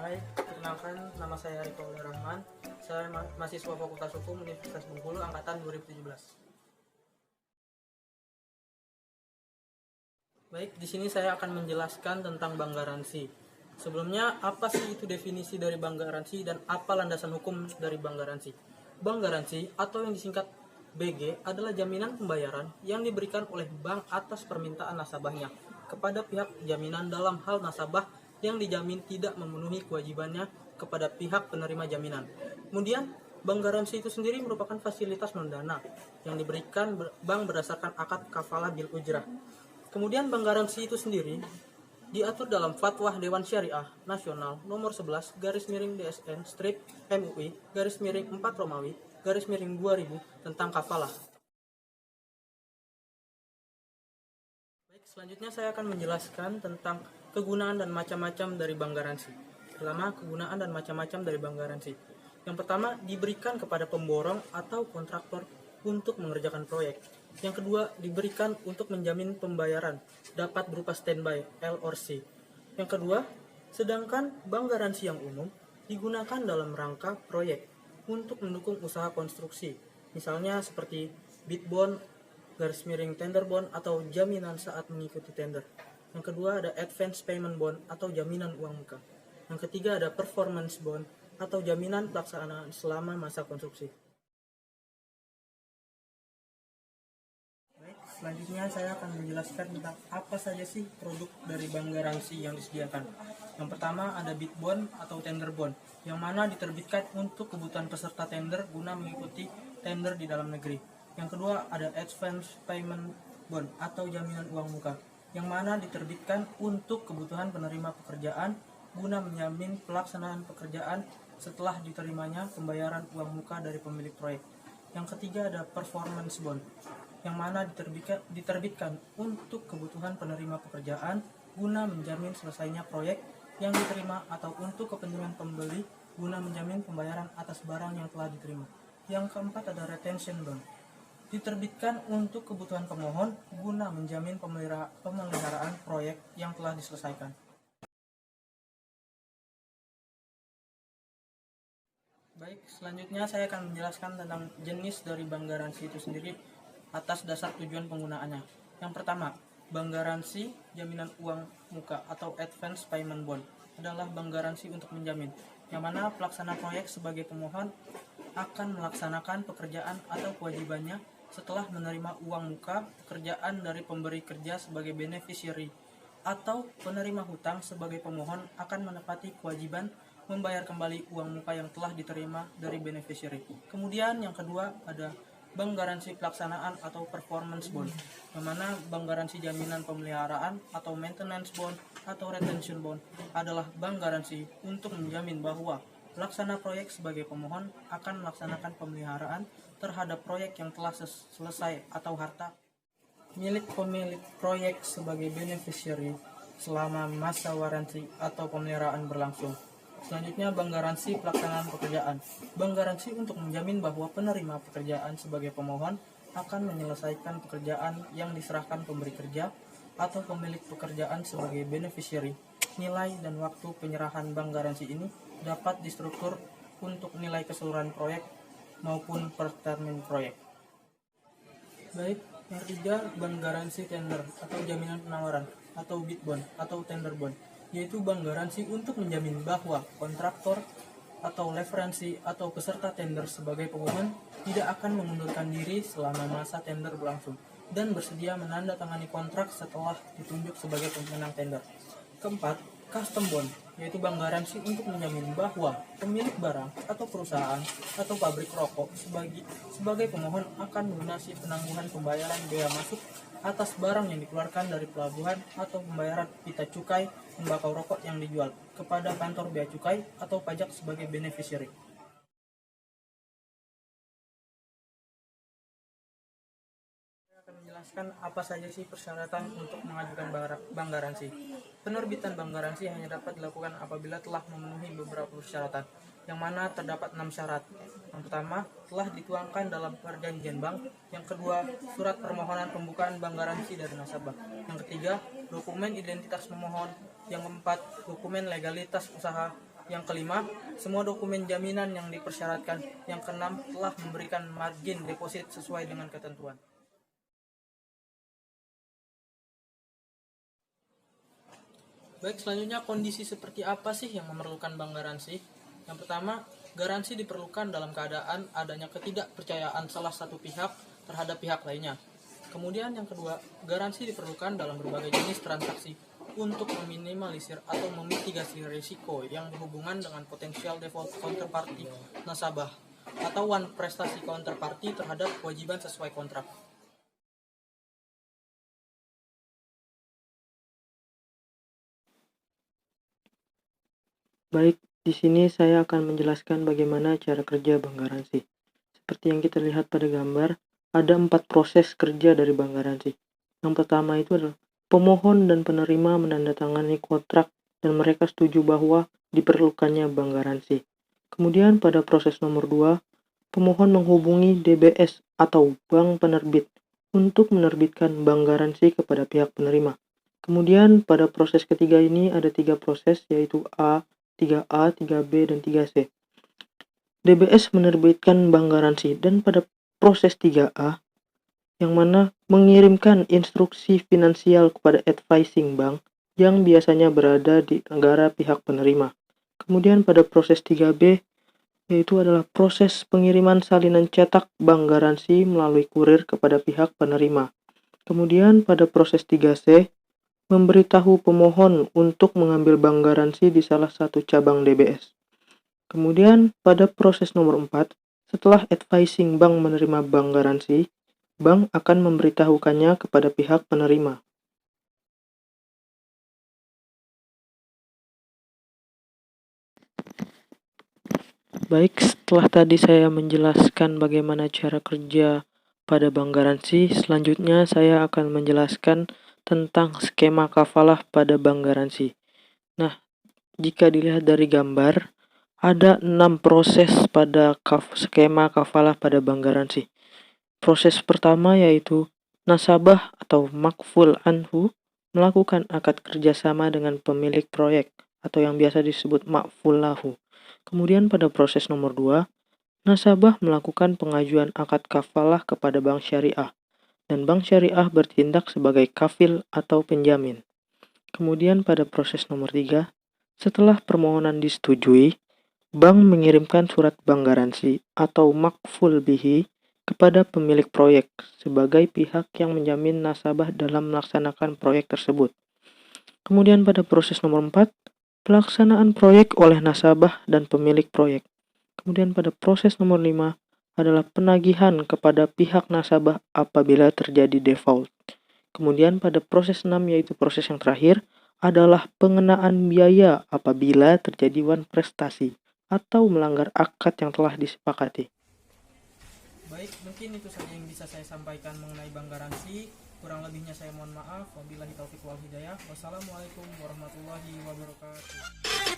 Hai, perkenalkan nama saya Riko Rahman. Saya mahasiswa Fakultas Hukum Universitas Bengkulu angkatan 2017. Baik, di sini saya akan menjelaskan tentang bank garansi. Sebelumnya, apa sih itu definisi dari bank garansi dan apa landasan hukum dari bank garansi? Bank garansi atau yang disingkat BG adalah jaminan pembayaran yang diberikan oleh bank atas permintaan nasabahnya kepada pihak jaminan dalam hal nasabah yang dijamin tidak memenuhi kewajibannya kepada pihak penerima jaminan. Kemudian, bank garansi itu sendiri merupakan fasilitas non-dana yang diberikan bank berdasarkan akad kafalah bil ujrah. Kemudian bank garansi itu sendiri diatur dalam Fatwa Dewan Syariah Nasional nomor 11 /DSN strip MUI /4 Romawi /2000 tentang kafalah. Baik, selanjutnya saya akan menjelaskan tentang kegunaan dan macam-macam dari bank garansi. Pertama, kegunaan dan macam-macam dari bank garansi. Yang pertama, diberikan kepada pemborong atau kontraktor untuk mengerjakan proyek. Yang kedua, diberikan untuk menjamin pembayaran, dapat berupa standby L or C. Yang kedua, sedangkan bank garansi yang umum digunakan dalam rangka proyek untuk mendukung usaha konstruksi, misalnya seperti bid bond, /tender bond atau jaminan saat mengikuti tender. Yang kedua ada advance payment bond atau jaminan uang muka. Yang ketiga ada performance bond atau jaminan pelaksanaan selama masa konstruksi. Baik, selanjutnya saya akan menjelaskan tentang apa saja sih produk dari bank garansi yang disediakan. Yang pertama ada bid bond atau tender bond, yang mana diterbitkan untuk kebutuhan peserta tender guna mengikuti tender di dalam negeri. Yang kedua ada advance payment bond atau jaminan uang muka, yang mana diterbitkan untuk kebutuhan penerima pekerjaan guna menjamin pelaksanaan pekerjaan setelah diterimanya pembayaran uang muka dari pemilik proyek. Yang ketiga ada performance bond, yang mana diterbitkan untuk kebutuhan penerima pekerjaan guna menjamin selesainya proyek yang diterima atau untuk kepentingan pembeli guna menjamin pembayaran atas barang yang telah diterima. Yang keempat ada retention bond, diterbitkan untuk kebutuhan pemohon guna menjamin pemeliharaan proyek yang telah diselesaikan. Baik, selanjutnya saya akan menjelaskan tentang jenis dari bank garansi itu sendiri atas dasar tujuan penggunaannya. Yang pertama, bank garansi jaminan uang muka atau advance payment bond adalah bank garansi untuk menjamin, yang mana pelaksana proyek sebagai pemohon akan melaksanakan pekerjaan atau kewajibannya setelah menerima uang muka pekerjaan dari pemberi kerja sebagai beneficiary, atau penerima hutang sebagai pemohon akan menepati kewajiban membayar kembali uang muka yang telah diterima dari beneficiary. Kemudian yang kedua ada bank garansi pelaksanaan atau performance bond, yang mana bank garansi jaminan pemeliharaan atau maintenance bond atau retention bond adalah bank garansi untuk menjamin bahwa pelaksana proyek sebagai pemohon akan melaksanakan pemeliharaan terhadap proyek yang telah selesai atau harta milik pemilik proyek sebagai beneficiary selama masa waransi atau pemeliharaan berlangsung. Selanjutnya, bank garansi pelaksanaan pekerjaan. Bank garansi untuk menjamin bahwa penerima pekerjaan sebagai pemohon akan menyelesaikan pekerjaan yang diserahkan pemberi kerja atau pemilik pekerjaan sebagai beneficiary. Nilai dan waktu penyerahan bank garansi ini dapat distruktur untuk nilai keseluruhan proyek maupun per termin proyek. Baik, yang ketiga bank garansi tender atau jaminan penawaran atau bid bond atau tender bond, yaitu bank garansi untuk menjamin bahwa kontraktor atau referensi atau peserta tender sebagai pemohon tidak akan mengundurkan diri selama masa tender berlangsung dan bersedia menandatangani kontrak setelah ditunjuk sebagai pemenang tender. Keempat, custom bond, yaitu bank garansi untuk menjamin bahwa pemilik barang atau perusahaan atau pabrik rokok sebagai pemohon akan melunasi penangguhan pembayaran bea masuk atas barang yang dikeluarkan dari pelabuhan atau pembayaran pita cukai tembakau rokok yang dijual kepada kantor bea cukai atau pajak sebagai beneficiary. Akan menjelaskan apa saja sih persyaratan untuk mengajukan bank garansi. Penerbitan bank garansi hanya dapat dilakukan apabila telah memenuhi beberapa persyaratan, yang mana terdapat 6 syarat. Yang pertama, telah dituangkan dalam perjanjian bank. Yang kedua, surat permohonan pembukaan bank garansi dari nasabah. Yang ketiga, dokumen identitas pemohon. Yang keempat, dokumen legalitas usaha. Yang kelima, semua dokumen jaminan yang dipersyaratkan. Yang keenam, telah memberikan margin deposit sesuai dengan ketentuan. Baik, selanjutnya kondisi seperti apa sih yang memerlukan bank garansi? Yang pertama, garansi diperlukan dalam keadaan adanya ketidakpercayaan salah satu pihak terhadap pihak lainnya. Kemudian yang kedua, garansi diperlukan dalam berbagai jenis transaksi untuk meminimalisir atau memitigasi risiko yang berhubungan dengan potensial default counterparty nasabah atau prestasi counterparty terhadap kewajiban sesuai kontrak. Baik, di sini saya akan menjelaskan bagaimana cara kerja bank garansi. Seperti yang kita lihat pada gambar, ada 4 proses kerja dari bank garansi. Yang pertama itu adalah pemohon dan penerima menandatangani kontrak dan mereka setuju bahwa diperlukannya bank garansi. Kemudian pada proses nomor 2, pemohon menghubungi DBS atau bank penerbit untuk menerbitkan bank garansi kepada pihak penerima. Kemudian pada proses ketiga ini ada 3 proses, yaitu A, 3A, 3B, dan 3C. DBS menerbitkan bank garansi, dan pada proses 3A, yang mana mengirimkan instruksi finansial kepada advising bank yang biasanya berada di negara pihak penerima. Kemudian pada proses 3B, yaitu adalah proses pengiriman salinan cetak bank garansi melalui kurir kepada pihak penerima. Kemudian pada proses 3C, memberitahu pemohon untuk mengambil bank garansi di salah satu cabang DBS. Kemudian pada proses nomor 4, setelah advising bank menerima bank garansi, bank akan memberitahukannya kepada pihak penerima. Baik, setelah tadi saya menjelaskan bagaimana cara kerja pada bank garansi, selanjutnya saya akan menjelaskan tentang skema kafalah pada bank garansi. Nah, jika dilihat dari gambar, ada 6 proses pada skema kafalah pada bank garansi. Proses pertama yaitu nasabah atau makful anhu melakukan akad kerjasama dengan pemilik proyek atau yang biasa disebut makful lahu. Kemudian pada proses nomor 2, nasabah melakukan pengajuan akad kafalah kepada bank syariah dan bank syariah bertindak sebagai kafil atau penjamin. Kemudian pada proses nomor 3, setelah permohonan disetujui, bank mengirimkan surat bank garansi atau makful bihi kepada pemilik proyek sebagai pihak yang menjamin nasabah dalam melaksanakan proyek tersebut. Kemudian pada proses nomor 4, pelaksanaan proyek oleh nasabah dan pemilik proyek. Kemudian pada proses nomor 5 adalah penagihan kepada pihak nasabah apabila terjadi default. Kemudian pada proses 6, yaitu proses yang terakhir, adalah pengenaan biaya apabila terjadi prestasi atau melanggar akad yang telah disepakati. Baik, mungkin itu saja yang bisa saya sampaikan mengenai bank garansi. Kurang lebihnya saya mohon maaf. Wabillahi taufiq wal hidayah. Wassalamualaikum warahmatullahi wabarakatuh.